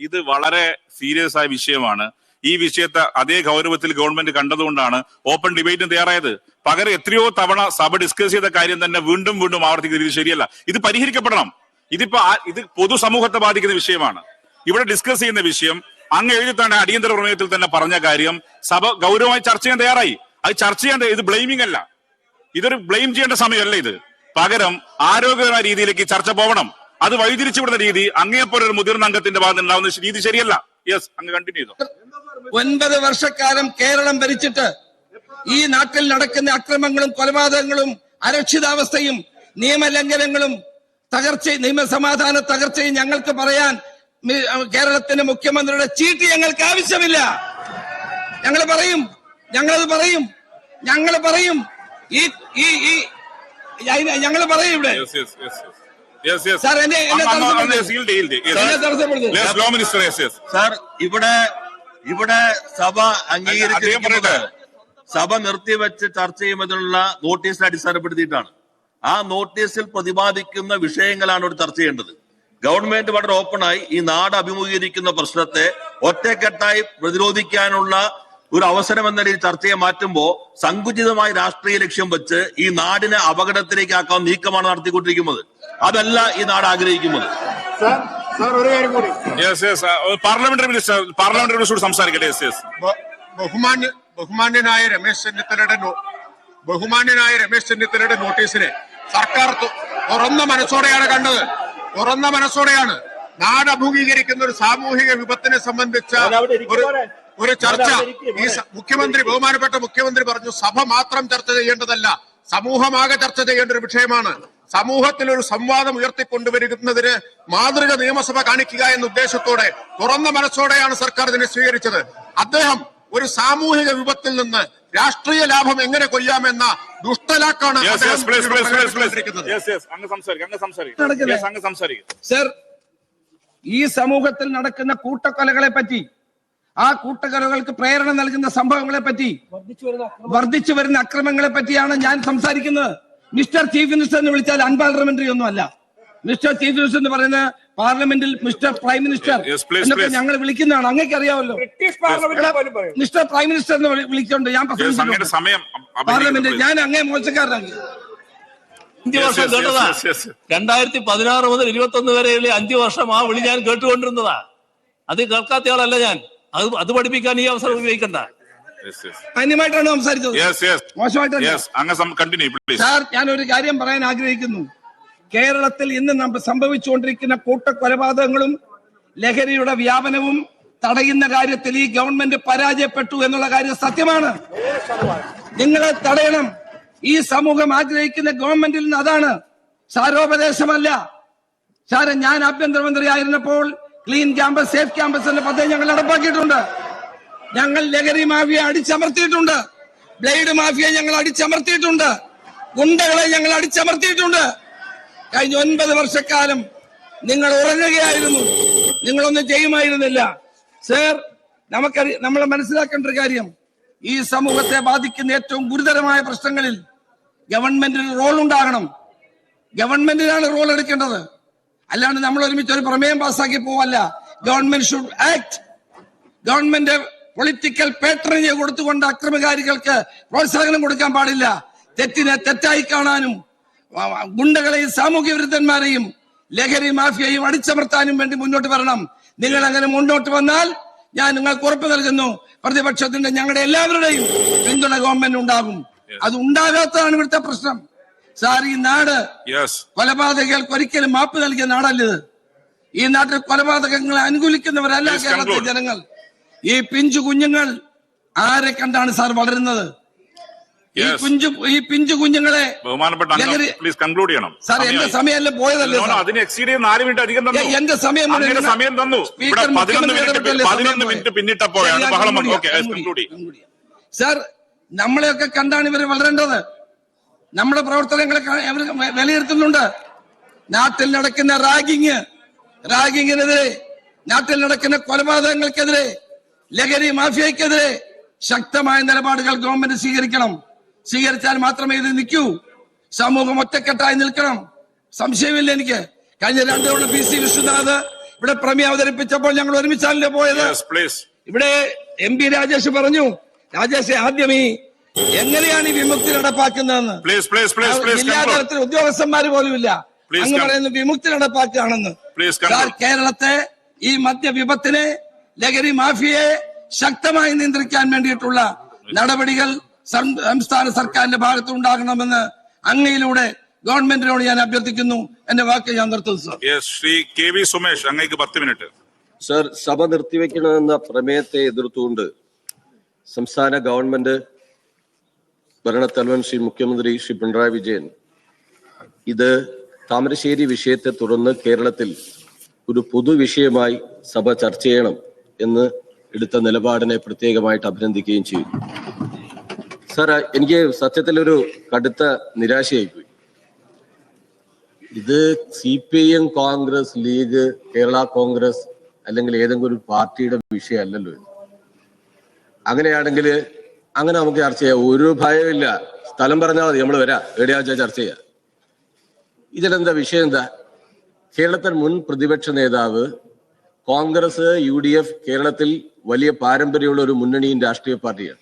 ഇത് വളരെ സീരിയസ് ആയ വിഷയമാണ്. ഈ വിഷയത്തെ അതേ ഗൗരവത്തിൽ ഗവൺമെന്റ് കണ്ടതുകൊണ്ടാണ് ഓപ്പൺ ഡിബേറ്റിന് തയ്യാറായത്. പകരം എത്രയോ തവണ സഭ ഡിസ്കസ് ചെയ്ത കാര്യം തന്നെ വീണ്ടും വീണ്ടും ആവർത്തിക്കുന്നത് ഇത് ശരിയല്ല. ഇത് പരിഹരിക്കപ്പെടണം. ഇത് പൊതുസമൂഹത്തെ ബാധിക്കുന്ന വിഷയമാണ്. ഇവിടെ ഡിസ്കസ് ചെയ്യുന്ന വിഷയം അങ്ങ് എഴുതിത്താണ്ട് അടിയന്തര പ്രമേയത്തിൽ തന്നെ പറഞ്ഞ കാര്യം സഭ ഗൗരവമായി ചർച്ച ചെയ്യാൻ തയ്യാറായി. അത് ചർച്ച ചെയ്യാൻ ഇത് ബ്ലെയിമിംഗ് അല്ല, ഇതൊരു ബ്ലെയിം ചെയ്യേണ്ട സമയമല്ല. ഇത് പകരം ആരോഗ്യകരമായ രീതിയിലേക്ക് ചർച്ച പോകണം. അത് വഴിതിരിച്ചുവിടുന്ന രീതി അങ്ങേപ്പോലെ ഒരു മുതിർന്ന അംഗത്തിന്റെ ഭാഗത്ത് ഉണ്ടാവുന്ന രീതി ശരിയല്ല. യെസ്, അങ്ങ് കണ്ടിന്യൂ ചെയ്തു. 9 വർഷക്കാലം കേരളം ഭരിച്ചിട്ട് ഈ നാട്ടിൽ നടക്കുന്ന അക്രമങ്ങളും കൊലപാതകങ്ങളും അരക്ഷിതാവസ്ഥയും നിയമലംഘനങ്ങളും നിയമസമാധാന തകർച്ചയും ഞങ്ങൾക്ക് പറയാൻ കേരളത്തിന്റെ മുഖ്യമന്ത്രിയുടെ ചീട്ട് ഞങ്ങൾക്ക് ആവശ്യമില്ല. ഞങ്ങളത് പറയും. ഞങ്ങൾ പറയും ഇവിടെ. സാർ ഇവിടെ സഭ അംഗീകരിച്ചിരിക്കുന്നത് സഭ നിർത്തിവെച്ച് ചർച്ച ചെയ്യുന്നതിനുള്ള നോട്ടീസിനെ അടിസ്ഥാനപ്പെടുത്തിയിട്ടാണ്. ആ നോട്ടീസിൽ പ്രതിപാദിക്കുന്ന വിഷയങ്ങളാണ് ഇവിടെ ചർച്ച ചെയ്യേണ്ടത്. ഗവൺമെന്റ് വളരെ ഓപ്പണായി ഈ നാട് അഭിമുഖീകരിക്കുന്ന പ്രശ്നത്തെ ഒറ്റക്കെട്ടായി പ്രതിരോധിക്കാനുള്ള ഒരു അവസരം എന്ന രീതിയിൽ ചർച്ചയെ മാറ്റുമ്പോൾ സങ്കുചിതമായ രാഷ്ട്രീയ ലക്ഷ്യം വെച്ച് ഈ നാടിനെ അപകടത്തിലേക്കാക്കാൻ നീക്കമാണ് നടത്തിക്കൊണ്ടിരിക്കുന്നത്. അതല്ല ഈ നാട് ആഗ്രഹിക്കുന്നത്. പാർലമെന്ററി മിനിസ്റ്റർ സംസാരിക്കട്ടെ. ബഹുമാന്യനായ രമേശ് ചെന്നിത്തലയുടെ നോട്ടീസിനെ സർക്കാർ തുറന്ന മനസ്സോടെയാണ് കണ്ടത്. തുറന്ന മനസ്സോടെയാണ് നാട് അഭിമുഖീകരിക്കുന്ന ഒരു സാമൂഹിക വിപത്തിനെ സംബന്ധിച്ച ഒരു ചർച്ച ബഹുമാനപ്പെട്ട മുഖ്യമന്ത്രി പറഞ്ഞു, സഭ മാത്രം ചർച്ച ചെയ്യേണ്ടതല്ല, സമൂഹമാകെ ചർച്ച ചെയ്യേണ്ട ഒരു വിഷയമാണ്. സമൂഹത്തിൽ ഒരു സംവാദം ഉയർത്തിക്കൊണ്ടുവരുന്നതിന് മാതൃക നിയമസഭ കാണിക്കുക എന്ന ഉദ്ദേശത്തോടെ തുറന്ന മനസ്സോടെയാണ് സർക്കാർ ഇതിനെ സ്വീകരിച്ചത്. അദ്ദേഹം ഒരു സാമൂഹിക വിപത്തിൽ നിന്ന് രാഷ്ട്രീയ ലാഭം എങ്ങനെ കൊയ്യാമെന്ന ദുഷ്ടലാക്കാണ്. സർ, ഈ സമൂഹത്തിൽ നടക്കുന്ന കൂട്ടക്കൊലകളെ പറ്റി, ആ കൂട്ടക്കൊലകൾക്ക് പ്രേരണ നൽകുന്ന സംഭവങ്ങളെ പറ്റി, വർദ്ധിച്ചു വരുന്ന അക്രമങ്ങളെ പറ്റിയാണ് ഞാൻ സംസാരിക്കുന്നത്. മിസ്റ്റർ ചീഫ് മിനിസ്റ്റർ എന്ന് വിളിച്ചാൽ അൺപാർലമെന്ററി ഒന്നും അല്ല. മിസ്റ്റർ ചീഫ് മിനിസ്റ്റർ എന്ന് പറയുന്ന പാർലമെന്റിൽ മിസ്റ്റർ പ്രൈം മിനിസ്റ്റർ എന്നൊക്കെ ഞങ്ങൾ വിളിക്കുന്നതാണ്. അങ്ങേക്ക് അറിയാമല്ലോ. മിസ്റ്റർ പ്രൈം മിനിസ്റ്റർ എന്ന് വിളിച്ചുകൊണ്ട് ഞാൻ പാർലമെന്റിൽ ഞാൻ അങ്ങേ മോശക്കാരനാക്കി. 5 വർഷം കേട്ടതാ. 2016 മുതൽ 21 വരെയുള്ള 5 വർഷം ആ വിളി ഞാൻ കേട്ടുകൊണ്ടിരുന്നതാ. അത് കേൾക്കാത്തയാളല്ല ഞാൻ. അത് പഠിപ്പിക്കാൻ ഈ അവസരം ഉപയോഗിക്കണ്ട. മാന്യമായിട്ടാണ് സംസാരിച്ചത്, മോശമായിട്ടല്ല. സാർ, ഞാൻ ഒരു കാര്യം പറയാൻ ആഗ്രഹിക്കുന്നു. കേരളത്തിൽ ഇന്ന് സംഭവിച്ചുകൊണ്ടിരിക്കുന്ന കൂട്ടക്കൊലപാതകങ്ങളും ലഹരിയുടെ വ്യാപനവും തടയുന്ന കാര്യത്തിൽ ഈ ഗവൺമെന്റ് പരാജയപ്പെട്ടു എന്നുള്ള കാര്യം സത്യമാണ്. നിങ്ങളെ തടയണം. ഈ സമൂഹം ആഗ്രഹിക്കുന്ന ഗവൺമെന്റിൽ നിന്ന് അതാണ്, സാരോപദേശമല്ല. സാറെ, ഞാൻ ആഭ്യന്തരമന്ത്രി ആയിരുന്നപ്പോൾ ക്ലീൻ ക്യാമ്പസ്, സേഫ് ക്യാമ്പസ് എന്ന പദ്ധതി ഞങ്ങൾ നടപ്പാക്കിയിട്ടുണ്ട്. ഞങ്ങൾ ലഹരി മാഫിയ അടിച്ചമർത്തിയിട്ടുണ്ട്. ബ്ലേഡ് മാഫിയ ഞങ്ങൾ അടിച്ചമർത്തിയിട്ടുണ്ട്. ഗുണ്ടകളെ ഞങ്ങൾ അടിച്ചമർത്തിയിട്ടുണ്ട്. കഴിഞ്ഞ 9 വർഷക്കാലം നിങ്ങൾ ഉറങ്ങുകയായിരുന്നു, നിങ്ങളൊന്നും ചെയ്യുമായിരുന്നില്ല. സർ, നമ്മൾ മനസ്സിലാക്കേണ്ട ഒരു കാര്യം, ഈ സമൂഹത്തെ ബാധിക്കുന്ന ഏറ്റവും ഗുരുതരമായ പ്രശ്നങ്ങളിൽ ഗവൺമെന്റിന് റോൾ ഉണ്ടാകണം. ഗവൺമെന്റിനാണ് റോൾ എടുക്കേണ്ടത്. അല്ലാണ്ട് നമ്മൾ ഒരുമിച്ച് ഒരു പ്രമേയം പാസ്സാക്കി പോവല്ല. Government should act. Government political patronage കൊടുത്തുകൊണ്ട് അക്രമകാരികൾക്ക് പ്രോത്സാഹനം കൊടുക്കാൻ പാടില്ല. തെറ്റിനെ തെറ്റായി കാണാനും ഗുണ്ടകളെയും സാമൂഹ്യ വിരുദ്ധന്മാരെയും ലഹരി മാഫിയയും അടിച്ചമർത്താനും വേണ്ടി മുന്നോട്ട് വരണം. നിങ്ങൾ അങ്ങനെ മുന്നോട്ട് വന്നാൽ ഞാൻ നിങ്ങൾക്ക് ഉറപ്പ് നൽകുന്നു, പ്രതിപക്ഷത്തിന്റെ ഞങ്ങളുടെ എല്ലാവരുടെയും പിന്തുണ ഗവൺമെന്റ് ഉണ്ടാകും. അത് ഉണ്ടാകാത്തതാണ് ഇവിടുത്തെ പ്രശ്നം. സാർ, ഈ നാട് കൊലപാതകങ്ങൾക്ക് ഒരിക്കലും മാപ്പ് നൽകിയ നാടല്ലത്. ഈ നാട്ടിൽ കൊലപാതകങ്ങളെ അനുകൂലിക്കുന്നവരല്ല കേരളത്തിലെ ജനങ്ങൾ. ഈ പിഞ്ചു കുഞ്ഞുങ്ങൾ ആരെ കണ്ടാണ് സാർ വളരുന്നത്? ഈ പിഞ്ചു കുഞ്ഞുങ്ങളെ സാർ, എന്റെ സമയമല്ല പോയതല്ലേ? എന്റെ സമയം സാർ, നമ്മളെയൊക്കെ കണ്ടാണ് ഇവർ വളരേണ്ടത്. നമ്മുടെ പ്രവർത്തനങ്ങളെ വിലയിരുത്തുന്നുണ്ട്. നാട്ടിൽ നടക്കുന്ന റാഗിങ്ങിനെതിരെ, നാട്ടിൽ നടക്കുന്ന കൊലപാതകങ്ങൾക്കെതിരെ, ലഹരി മാഫിയക്കെതിരെ ശക്തമായ നിലപാടുകൾ ഗവൺമെന്റ് സ്വീകരിക്കണം. സ്വീകരിച്ചാൽ മാത്രമേ ഇത് നിൽക്കൂ. സമൂഹം ഒറ്റക്കെട്ടായി നിൽക്കണം. സംശയമില്ല എനിക്ക്. കഴിഞ്ഞ 2 തവണ PC വിശ്വനാഥ് ഇവിടെ പ്രമേയം അവതരിപ്പിച്ചപ്പോൾ ഞങ്ങൾ ഒരുമിച്ചാണല്ലോ പോയത്. ഇവിടെ MP രാജേഷ് പറഞ്ഞു, രാജേഷ് ആദ്യം എങ്ങനെയാണ് ഈ വിമുക്തി നടപ്പാക്കുന്നതെന്ന് ജില്ലാ തലത്തിൽ ഉദ്യോഗസ്ഥന്മാര് പോലുമില്ല. അങ്ങ് പറയുന്നു വിമുക്തി നടപ്പാക്കുകയാണെന്ന്. കേരളത്തെ ഈ മദ്യവിപത്തിനെ, ലഹരി മാഫിയയെ ശക്തമായി നിയന്ത്രിക്കാൻ വേണ്ടിയിട്ടുള്ള നടപടികൾ സംസ്ഥാന സർക്കാരിന്റെ ഭാഗത്ത് ഉണ്ടാകണമെന്ന് അങ്ങയിലൂടെ ഗവൺമെന്റിനോട് ഞാൻ അഭ്യർത്ഥിക്കുന്നു. എന്റെ വാക്ക് ഞാൻ നിർത്തുന്നു സർ. ശ്രീ KV സുമേഷ്, അങ്ങേക്ക് 10 മിനിറ്റ്. സർ, സഭ നിർത്തിവെക്കണമെന്ന പ്രമേയത്തെ എതിർത്തുകൊണ്ട് സംസ്ഥാന ഗവൺമെന്റ് ഭരണത്തലവൻ ശ്രീ മുഖ്യമന്ത്രി ശ്രീ പിണറായി വിജയൻ ഇത് താമരശ്ശേരി വിഷയത്തെ തുടർന്ന് കേരളത്തിൽ ഒരു പൊതുവിഷയമായി സഭ ചർച്ച ചെയ്യണം എന്ന് എടുത്ത നിലപാടിനെ പ്രത്യേകമായിട്ട് അഭിനന്ദിക്കുകയും ചെയ്തു. സർ, എനിക്ക് സത്യത്തിലൊരു കടുത്ത നിരാശയായിപ്പോയി. ഇത് CPIM, കോൺഗ്രസ്, ലീഗ്, കേരള കോൺഗ്രസ് അല്ലെങ്കിൽ ഏതെങ്കിലും ഒരു പാർട്ടിയുടെ വിഷയമല്ലല്ലോ ഇത്. അങ്ങനെയാണെങ്കിൽ അങ്ങനെ നമുക്ക് ചർച്ച ചെയ്യാം, ഒരു ഭയമില്ല. സ്ഥലം പറഞ്ഞാൽ മതി, നമ്മൾ വരാം, എവിടെയാ ചർച്ച ചെയ്യാം. ഇതിലെന്താ വിഷയം? എന്താ? കേരളത്തിൽ മുൻ പ്രതിപക്ഷ നേതാവ്, കോൺഗ്രസ്, UDF കേരളത്തിൽ വലിയ പാരമ്പര്യമുള്ള ഒരു മുന്നണിയും രാഷ്ട്രീയ പാർട്ടിയാണ്.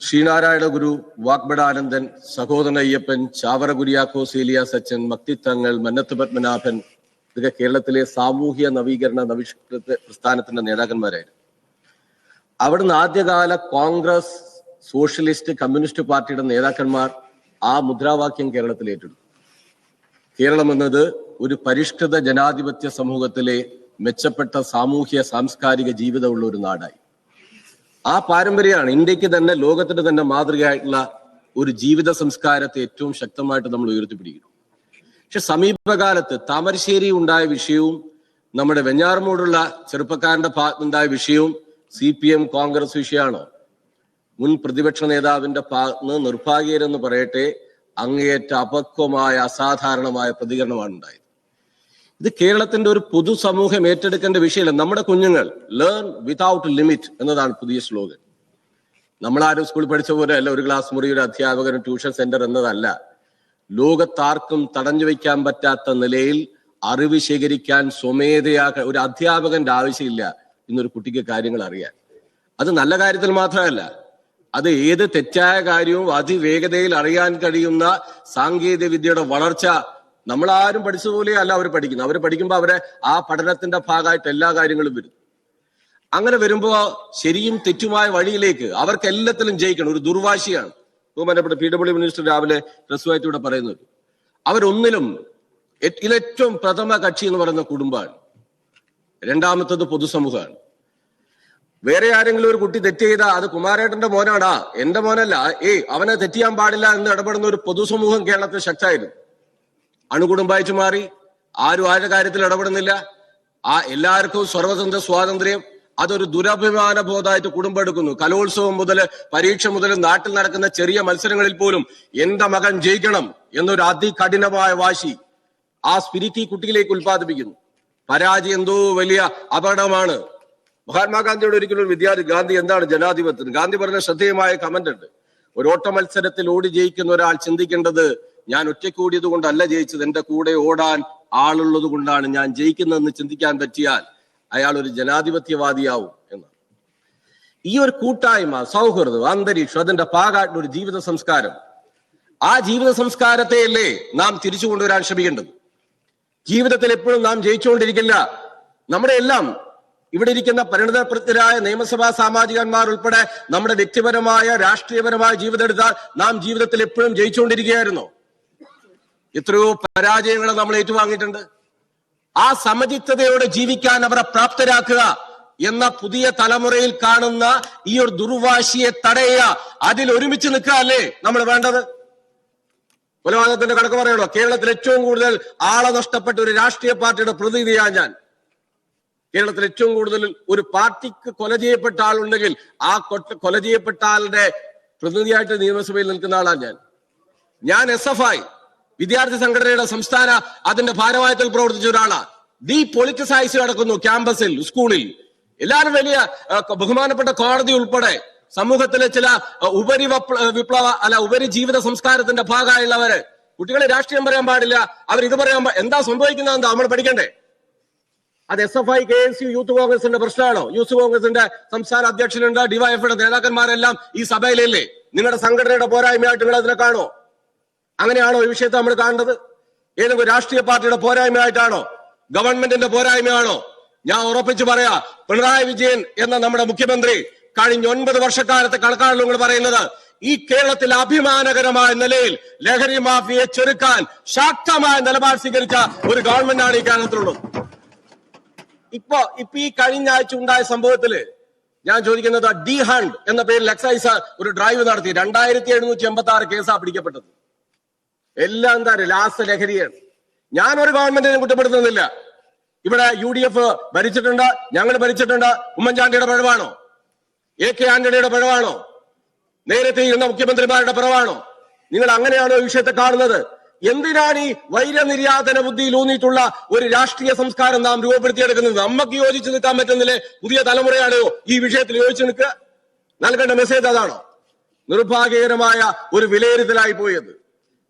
ശ്രീനാരായണ ഗുരു, വാഗ്ബടാനന്ദൻ, സഹോദരൻ അയ്യപ്പൻ, ചാവറ കുര്യാക്കോസ് ഏലിയ സച്ചൻ, മക്തിത്തങ്ങൾ, മന്നത്ത് പത്മനാഭൻ, ഇതൊക്കെ കേരളത്തിലെ സാമൂഹ്യ നവീകരണ പ്രസ്ഥാനത്തിന്റെ നേതാക്കന്മാരായിരുന്നു. അവിടുന്ന് ആദ്യകാല കോൺഗ്രസ്, സോഷ്യലിസ്റ്റ്, കമ്മ്യൂണിസ്റ്റ് പാർട്ടിയുടെ നേതാക്കന്മാർ ആ മുദ്രാവാക്യം കേരളത്തിൽ ഏറ്റെടുത്തു. കേരളം എന്നത് ഒരു പരിഷ്കൃത ജനാധിപത്യ സമൂഹത്തിലെ മെച്ചപ്പെട്ട സാമൂഹ്യ സാംസ്കാരിക ജീവിതമുള്ള ഒരു നാടായി. ആ പാരമ്പര്യമാണ് ഇന്ത്യക്ക് തന്നെ, ലോകത്തിന് തന്നെ മാതൃകയായിട്ടുള്ള ഒരു ജീവിത സംസ്കാരത്തെ ഏറ്റവും ശക്തമായിട്ട് നമ്മൾ ഉയർത്തിപ്പിടിക്കുന്നു. പക്ഷെ സമീപകാലത്ത് താമരശ്ശേരി ഉണ്ടായ വിഷയവും നമ്മുടെ വെഞ്ഞാറമൂടുള്ള ചെറുപ്പക്കാരന്റെ ഭാഗത്തുണ്ടായ വിഷയവും CPIM, കോൺഗ്രസ് വിഷയമാണോ? മുൻ പ്രതിപക്ഷ നേതാവിന്റെ ഭാഗത്ത് നിർഭാഗ്യരെന്ന് പറയട്ടെ, അങ്ങേയറ്റ അപക്വമായ, അസാധാരണമായ പ്രതികരണമാണ് ഉണ്ടായത്. ഇത് കേരളത്തിന്റെ ഒരു പൊതുസമൂഹം ഏറ്റെടുക്കേണ്ട വിഷയമല്ല. നമ്മുടെ കുഞ്ഞുങ്ങൾ ലേൺ വിതൗട്ട് ലിമിറ്റ് എന്നതാണ് പുതിയ സ്ലോഗൻ. നമ്മളാരും സ്കൂളിൽ പഠിച്ച പോലെ അല്ല ഒരു ക്ലാസ് മുറിയുടെ അധ്യാപകനും ട്യൂഷൻ സെന്റർ എന്നതല്ല. ലോകത്താർക്കും തടഞ്ഞു വയ്ക്കാൻ പറ്റാത്ത നിലയിൽ അറിവ് ശേഖരിക്കാൻ സ്വമേധയാ ഒരു അധ്യാപകന്റെ ആവശ്യമില്ല ഇന്നൊരു കുട്ടിക്ക് കാര്യങ്ങൾ അറിയാൻ. അത് നല്ല കാര്യത്തിൽ മാത്രമല്ല, അത് ഏത് തെറ്റായ കാര്യവും അതിവേഗതയിൽ അറിയാൻ കഴിയുന്ന സാങ്കേതിക വിദ്യയുടെ വളർച്ച നമ്മളാരും പഠിച്ചതുപോലെ അല്ല അവർ പഠിക്കുന്നത്. അവർ പഠിക്കുമ്പോൾ അവരെ ആ പഠനത്തിന്റെ ഭാഗമായിട്ട് എല്ലാ കാര്യങ്ങളും വരും. അങ്ങനെ വരുമ്പോ ശരിയും തെറ്റുമായ വഴിയിലേക്ക് അവർക്ക് എല്ലാത്തിലും ജയിക്കണം. ഒരു ദുർവാശിയാണ് ബഹുമാനപ്പെട്ട PW മിനിസ്റ്റർ രാവിലെ പ്രസ്സുമായിട്ട് ഇവിടെ പറയുന്നത്. അവരൊന്നിലും ഇതിലേറ്റവും പ്രഥമ കക്ഷി എന്ന് പറയുന്ന കുടുംബമാണ്, രണ്ടാമത്തത് പൊതുസമൂഹമാണ്. വേറെ ആരെങ്കിലും ഒരു കുട്ടി തെറ്റ് ചെയ്താൽ അത് കുമാരേട്ടന്റെ മോനാടാ, എന്റെ മോനല്ല, അവനെ തെറ്റിയാൻ പാടില്ല എന്ന് ഇടപെടുന്ന ഒരു പൊതുസമൂഹം കേരളത്തിൽ ശക്തമായിരുന്നു. അണുകുടുംബായിട്ട് മാറി, ആരും ആരുടെ കാര്യത്തിൽ ഇടപെടുന്നില്ല. എല്ലാവർക്കും സർവതന്ത്ര സ്വാതന്ത്ര്യം, അതൊരു ദുരഭിമാന ബോധമായിട്ട് കുടുംബം എടുക്കുന്നു. കലോത്സവം മുതൽ പരീക്ഷ മുതൽ നാട്ടിൽ നടക്കുന്ന ചെറിയ മത്സരങ്ങളിൽ പോലും എന്റെ മകൻ ജയിക്കണം എന്നൊരു അതികഠിനമായ വാശി, ആ സ്പിരിറ്റ് ഈ കുട്ടിയിലേക്ക് ഉത്പാദിപ്പിക്കുന്നു. പരാജയം എന്തോ വലിയ അപകടമാണ്. മഹാത്മാഗാന്ധിയോട് ഒരിക്കലും ഒരു വിദ്യാർത്ഥി, ഗാന്ധി എന്താണ് ജനാധിപത്യം, ഗാന്ധി പറഞ്ഞ ശ്രദ്ധേയമായ കമന്റ് ഉണ്ട്. ഒരു ഓട്ട മത്സരത്തിൽ ഓടി ജയിക്കുന്ന ഒരാൾ ചിന്തിക്കേണ്ടത്, ഞാൻ ഒറ്റയ്ക്ക് ഓടിയത് കൊണ്ടല്ല ജയിച്ചത്, എന്റെ കൂടെ ഓടാൻ ആളുള്ളത് കൊണ്ടാണ് ഞാൻ ജയിക്കുന്നതെന്ന് ചിന്തിക്കാൻ പറ്റിയാൽ അയാൾ ഒരു ജനാധിപത്യവാദിയാവും എന്ന്. ഈ ഒരു കൂട്ടായ്മ, സൗഹൃദം, അന്തരീക്ഷം, അതിന്റെ ഭാഗമായിട്ടുള്ള ഒരു ജീവിത സംസ്കാരം, ആ ജീവിത സംസ്കാരത്തെയല്ലേ നാം തിരിച്ചു കൊണ്ടുവരാൻ ശ്രമിക്കേണ്ടത്. ജീവിതത്തിൽ എപ്പോഴും നാം ജയിച്ചുകൊണ്ടിരിക്കില്ല. നമ്മുടെ എല്ലാം ഇവിടെ ഇരിക്കുന്ന പരിണിതപ്രജ്ഞരായ നിയമസഭാ സാമാജികന്മാർ ഉൾപ്പെടെ നമ്മുടെ വ്യക്തിപരമായ രാഷ്ട്രീയപരമായ ജീവിതം എടുത്താൽ നാം ജീവിതത്തിൽ എപ്പോഴും ജയിച്ചുകൊണ്ടിരിക്കുകയായിരുന്നു. എത്രയോ പരാജയങ്ങൾ നമ്മൾ ഏറ്റുവാങ്ങിയിട്ടുണ്ട്. ആ സമചിത്തതയോടെ ജീവിക്കാൻ അവരെ പ്രാപ്തരാക്കുക എന്ന പുതിയ തലമുറയിൽ കാണുന്ന ഈ ഒരു ദുർവാശിയെ തടയുക, അതിൽ ഒരുമിച്ച് നിൽക്കുക അല്ലേ നമ്മൾ വേണ്ടത്. കൊലപാതകത്തിന്റെ കണക്ക് പറയണോ? കേരളത്തിൽ ഏറ്റവും കൂടുതൽ ആളെ നഷ്ടപ്പെട്ട ഒരു രാഷ്ട്രീയ പാർട്ടിയുടെ പ്രതിനിധിയാണ് ഞാൻ. കേരളത്തിൽ ഏറ്റവും കൂടുതൽ ഒരു പാർട്ടിക്ക് കൊല ചെയ്യപ്പെട്ട ആളുണ്ടെങ്കിൽ ആ കൊല ചെയ്യപ്പെട്ട ആളുടെ പ്രതിനിധിയായിട്ട് നിയമസഭയിൽ നിൽക്കുന്ന ആളാണ് ഞാൻ. SFI വിദ്യാർത്ഥി സംഘടനയുടെ സംസ്ഥാന അതിന്റെ ഭാരവാഹിത്വത്തിൽ പ്രവർത്തിച്ച ഒരാളാണ്. പൊളിറ്റിസൈസ് നടക്കുന്നു ക്യാമ്പസിൽ, സ്കൂളിൽ. എല്ലാവരും വലിയ ബഹുമാനപ്പെട്ട കോടതി ഉൾപ്പെടെ സമൂഹത്തിലെ ചില ഉപരി ജീവിത സംസ്കാരത്തിന്റെ ഭാഗമായുള്ളവര് കുട്ടികളെ രാഷ്ട്രീയം പറയാൻ പാടില്ല, അവർ ഇത് പറയാൻ എന്താ സംഭവിക്കുന്നത് എന്താ നമ്മൾ പഠിക്കണ്ടേ? അത് SFI KSU യൂത്ത് കോൺഗ്രസിന്റെ പ്രശ്നമാണോ? യൂത്ത് കോൺഗ്രസിന്റെ സംസ്ഥാന അധ്യക്ഷനുണ്ട്, ഡിവൈഎഫ്ഐയുടെ നേതാക്കന്മാരെല്ലാം ഈ സഭയിലല്ലേ? നിങ്ങളുടെ സംഘടനയുടെ പോരായ്മയായിട്ട് നിങ്ങൾ അതിനെ കാണോ? അങ്ങനെയാണോ ഈ വിഷയത്തെ നമ്മൾ കാണേണ്ടത്? ഏതെങ്കിലും രാഷ്ട്രീയ പാർട്ടിയുടെ പോരായ്മയായിട്ടാണോ? ഗവൺമെന്റിന്റെ പോരായ്മയാണോ? ഞാൻ ഉറപ്പിച്ചു പറയാ, പിണറായി വിജയൻ എന്ന നമ്മുടെ മുഖ്യമന്ത്രി കഴിഞ്ഞ 9 വർഷക്കാലത്തെ കണക്കാണല്ലോ നിങ്ങൾ പറയുന്നത്. ഈ കേരളത്തിൽ അഭിമാനകരമായ നിലയിൽ ലഹരി മാഫിയെ ചെറുക്കാൻ ശക്തമായ നിലപാട് സ്വീകരിച്ച ഒരു ഗവൺമെന്റാണ് ഈ കേരളത്തിലുള്ളത്. ഇപ്പൊ ഈ കഴിഞ്ഞ ആഴ്ച ഉണ്ടായ സംഭവത്തില് ഞാൻ ചോദിക്കുന്നത്, ഡി ഹണ്ട് എന്ന പേരിൽ എക്സൈസ് ഒരു ഡ്രൈവ് നടത്തി 2786 കേസാ പിടിക്കപ്പെട്ടത്. എല്ലാം എന്താ രാസലഹരിയാണ്. ഞാനൊരു ഗവൺമെന്റിനെ കുറ്റപ്പെടുത്തുന്നില്ല. ഇവിടെ UDF ഭരിച്ചിട്ടുണ്ട്, ഞങ്ങൾ ഭരിച്ചിട്ടുണ്ട്. ഉമ്മൻചാണ്ടിയുടെ പിഴവാണോ? AK ആന്റണിയുടെ പിഴവാണോ? നേരത്തെ ഇരുന്ന മുഖ്യമന്ത്രിമാരുടെ പിഴവാണോ? നിങ്ങൾ അങ്ങനെയാണോ ഈ വിഷയത്തെ കാണുന്നത്? എന്തിനാണ് ഈ വൈരനിര്യാതന ബുദ്ധിയിൽ ഊന്നിയിട്ടുള്ള ഒരു രാഷ്ട്രീയ സംസ്കാരം നാം രൂപപ്പെടുത്തിയെടുക്കുന്നത്? നമുക്ക് യോജിച്ച് നിൽക്കാൻ പറ്റുന്നില്ലേ? പുതിയ തലമുറയാണോ ഈ വിഷയത്തിൽ യോജിച്ച് നിൽക്കുക? നൽകേണ്ട മെസ്സേജ് അതാണോ? നിർഭാഗ്യകരമായ ഒരു വിലയിരുത്തലായി പോയത്.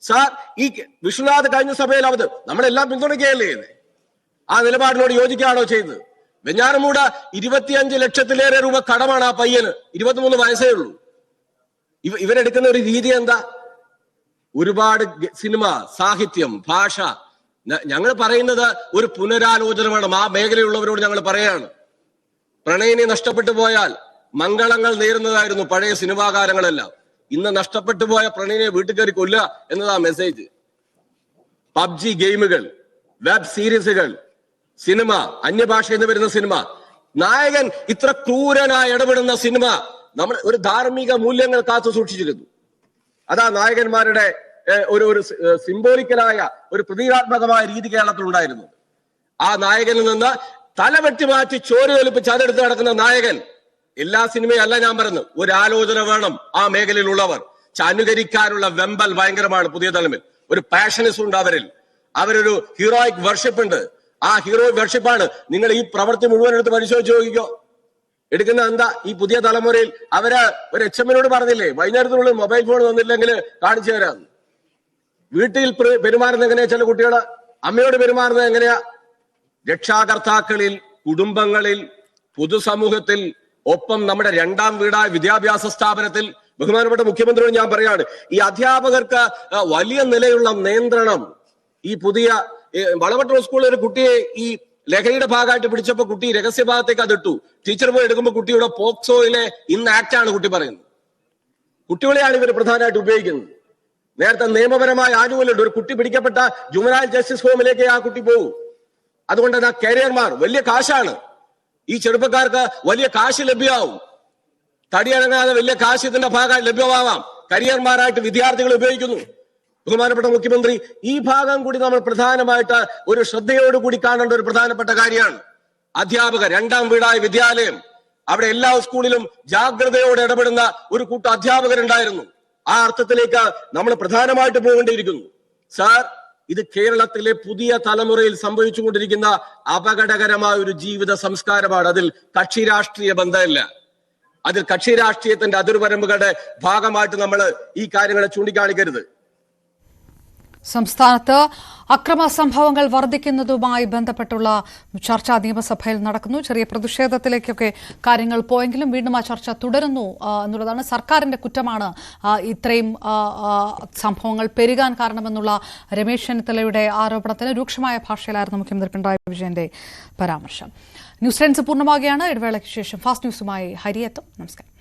സാർ, ഈ വിശ്വനാഥ് കഴിഞ്ഞ സഭയിൽ നമ്മളെല്ലാം പിന്തുണയ്ക്കുകയല്ലേ ചെയ്യുന്നത്? ആ നിലപാടിനോട് യോജിക്കുകയാണോ ചെയ്തത്? വെഞ്ഞാറമൂട് 25 ലക്ഷത്തിലേറെ രൂപ കടമാണ് ആ പയ്യന്. 23 വയസ്സേ ഉള്ളൂ. ഇവരെടുക്കുന്ന ഒരു രീതി എന്താ? ഒരുപാട് സിനിമ, സാഹിത്യം, ഭാഷ. ഞങ്ങൾ പറയുന്നത് ഒരു പുനരാലോചന വേണം. ആ മേഖലയുള്ളവരോട് ഞങ്ങൾ പറയാണ്, പ്രണയിനി നഷ്ടപ്പെട്ടു പോയാൽ മംഗളങ്ങൾ നേരുന്നതായിരുന്നു പഴയ സിനിമാകാരങ്ങളെല്ലാം. ഇന്ന് നഷ്ടപ്പെട്ടു പോയ പ്രണയിനെ വീട്ടിൽ കയറി കൊല്ലുക എന്നതാ മെസ്സേജ്. PUBG ഗെയിമുകൾ, വെബ് സീരീസുകൾ, സിനിമ, അന്യഭാഷയിൽ നിന്ന് വരുന്ന സിനിമ, നായകൻ ഇത്ര ക്രൂരനായി ഇടപെടുന്ന സിനിമ നമ്മൾ ഒരു ധാർമ്മിക മൂല്യങ്ങൾ കാത്തു സൂക്ഷിച്ചിരുന്നു. അതാ നായകന്മാരുടെ ഒരു സിംബോളിക്കലായ ഒരു പ്രതീകാത്മകമായ രീതി കേരളത്തിൽ ഉണ്ടായിരുന്നു. ആ നായകനിൽ നിന്ന് തല വെട്ടി മാറ്റി ചോരയൊലിപ്പിച്ച് അതെടുത്ത് നടക്കുന്ന നായകൻ. എല്ലാ സിനിമയും അല്ല ഞാൻ പറഞ്ഞു, ഒരു ആലോചന വേണം. ആ മേഖലയിലുള്ളവർ അനുകരിക്കാനുള്ള വെമ്പൽ ഭയങ്കരമാണ്. പുതിയ തലമുറ ഒരു പാഷനിസം ഉണ്ട് അവരിൽ. അവരൊരു ഹീറോയിക് വർഷിപ്പ് ഉണ്ട്. ആ ഹീറോയിക് വർഷിപ്പാണ്. നിങ്ങൾ ഈ പ്രവൃത്തി മുഴുവൻ എടുത്ത് പരിശോധിച്ച് നോക്കിക്കോ. എടുക്കുന്ന എന്താ? ഈ പുതിയ തലമുറയിൽ അവര് ഒരു HM-നോട് പറഞ്ഞില്ലേ, വൈകുന്നേരത്തിനുള്ളിൽ മൊബൈൽ ഫോൺ വന്നില്ലെങ്കിൽ കാണിച്ചു തരാം. വീട്ടിൽ പെരുമാറുന്നത് എങ്ങനെയാ? ചില കുട്ടികള് അമ്മയോട് പെരുമാറുന്നത് എങ്ങനെയാ? രക്ഷാകർത്താക്കളിൽ, കുടുംബങ്ങളിൽ, പൊതുസമൂഹത്തിൽ, ഒപ്പം നമ്മുടെ രണ്ടാം വീടായ വിദ്യാഭ്യാസ സ്ഥാപനത്തിൽ. ബഹുമാനപ്പെട്ട മുഖ്യമന്ത്രിയോട് ഞാൻ പറയാണ്, ഈ അധ്യാപകർക്ക് വലിയ നിലയുള്ള നിയന്ത്രണം ഈ പുതിയ വളവട്ടൂർ സ്കൂളിൽ ഒരു കുട്ടിയെ ഈ ലഹരിയുടെ ഭാഗമായിട്ട് പിടിച്ചപ്പോ കുട്ടി രഹസ്യഭാഗത്തേക്ക് അതിട്ടു. ടീച്ചർ പോയി എടുക്കുമ്പോൾ കുട്ടിയുടെ പോക്സോയിലെ ഇന്ന് ആക്ടാണ് കുട്ടി പറയുന്നത്. കുട്ടികളെയാണ് ഇവർ പ്രധാനമായിട്ട് ഉപയോഗിക്കുന്നത്. നേരത്തെ നിയമപരമായ ആനുകൂല്യമുണ്ട്. ഒരു കുട്ടി പിടിക്കപ്പെട്ട ജുവനൈൽ ജസ്റ്റിസ് ഹോമിലേക്ക് ആ കുട്ടി പോകും. അതുകൊണ്ട് തന്നെ കരിയർമാർ വലിയ കാശാണ്. ഈ ചെറുപ്പക്കാർക്ക് വലിയ കാശ് ലഭ്യമാവും. തടിയണങ്ങാതെ വലിയ കാശ് ഇതിന്റെ ഭാഗമായി ലഭ്യമാവാം. കരിയർമാരായിട്ട് വിദ്യാർത്ഥികൾ ഉപയോഗിക്കുന്നു. ബഹുമാനപ്പെട്ട മുഖ്യമന്ത്രി, ഈ ഭാഗം കൂടി നമ്മൾ പ്രധാനമായിട്ട് ഒരു ശ്രദ്ധയോടുകൂടി കാണേണ്ട ഒരു പ്രധാനപ്പെട്ട കാര്യമാണ്. അധ്യാപകർ, രണ്ടാം വീടായ വിദ്യാലയം, അവിടെ എല്ലാ സ്കൂളിലും ജാഗ്രതയോടെ ഇടപെടുന്ന ഒരു കൂട്ടം അധ്യാപകരുണ്ടായിരുന്നു. ആ അർത്ഥത്തിലേക്ക് നമ്മൾ പ്രധാനമായിട്ട് പോകേണ്ടിയിരിക്കുന്നു. സാർ, ഇത് കേരളത്തിലെ പുതിയ തലമുറയിൽ സംഭവിച്ചുകൊണ്ടിരിക്കുന്ന അപകടകരമായ ഒരു ജീവിത സംസ്കാരമാണ്. അതിൽ കക്ഷി രാഷ്ട്രീയ ബന്ധമില്ല. അതിൽ കക്ഷി രാഷ്ട്രീയത്തിന്റെ അതിർവരമ്പുകളുടെ ഭാഗമായിട്ട് നമ്മൾ ഈ കാര്യങ്ങളെ ചൂണ്ടിക്കാണിക്കരുത്. സംസ്ഥാനത്ത് അക്രമ സംഭവങ്ങൾ വർദ്ധിക്കുന്നതുമായി ബന്ധപ്പെട്ടുള്ള ചർച്ച നിയമസഭയിൽ നടക്കുന്നു. ചെറിയ പ്രതിഷേധത്തിലേക്കൊക്കെ കാര്യങ്ങൾ പോയെങ്കിലും വീണ്ടും ആ ചർച്ച തുടരുന്നു എന്നുള്ളതാണ്. സർക്കാരിന്റെ കുറ്റമാണ് ഇത്രയും സംഭവങ്ങൾ പെരുകാൻ കാരണമെന്നുള്ള രമേശ് ചെന്നിത്തലയുടെ ആരോപണത്തിന് രൂക്ഷമായ ഭാഷയിലായിരുന്നു മുഖ്യമന്ത്രി പിണറായി വിജയന്റെ പരാമർശം. ന്യൂസ് ടൈംസ് പൂർണ്ണമാകുകയാണ്. ഇടവേളയ്ക്ക് ശേഷം ഫാസ്റ്റ് ന്യൂസുമായി ഹരിയെത്തും. നമസ്കാരം.